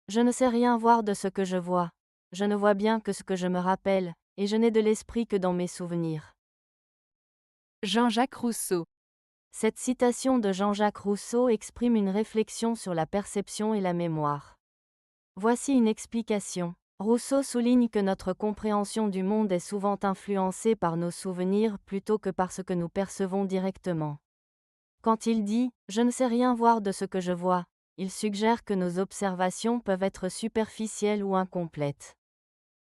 Je ne sais rien voir de ce que je vois. Je ne vois bien que ce que je me rappelle, et je n'ai de l'esprit que dans mes souvenirs. Jean-Jacques Rousseau. Cette citation de Jean-Jacques Rousseau exprime une réflexion sur la perception et la mémoire. Voici une explication. Rousseau souligne que notre compréhension du monde est souvent influencée par nos souvenirs plutôt que par ce que nous percevons directement. Quand il dit « Je ne sais rien voir de ce que je vois », il suggère que nos observations peuvent être superficielles ou incomplètes.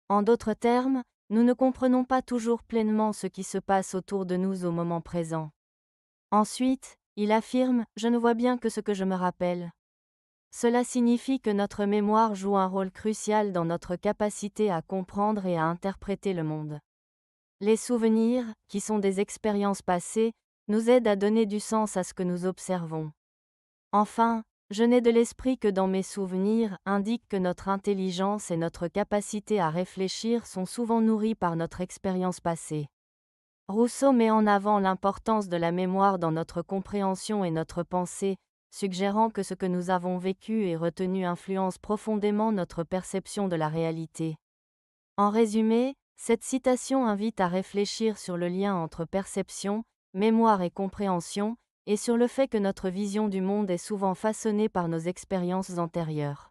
En d'autres termes, nous ne comprenons pas toujours pleinement ce qui se passe autour de nous au moment présent. Ensuite, il affirme « Je ne vois bien que ce que je me rappelle ». Cela signifie que notre mémoire joue un rôle crucial dans notre capacité à comprendre et à interpréter le monde. Les souvenirs, qui sont des expériences passées, nous aident à donner du sens à ce que nous observons. Enfin, je n'ai de l'esprit que dans mes souvenirs indique que notre intelligence et notre capacité à réfléchir sont souvent nourries par notre expérience passée. Rousseau met en avant l'importance de la mémoire dans notre compréhension et notre pensée, suggérant que ce que nous avons vécu et retenu influence profondément notre perception de la réalité. En résumé, cette citation invite à réfléchir sur le lien entre perception, mémoire et compréhension, et sur le fait que notre vision du monde est souvent façonnée par nos expériences antérieures.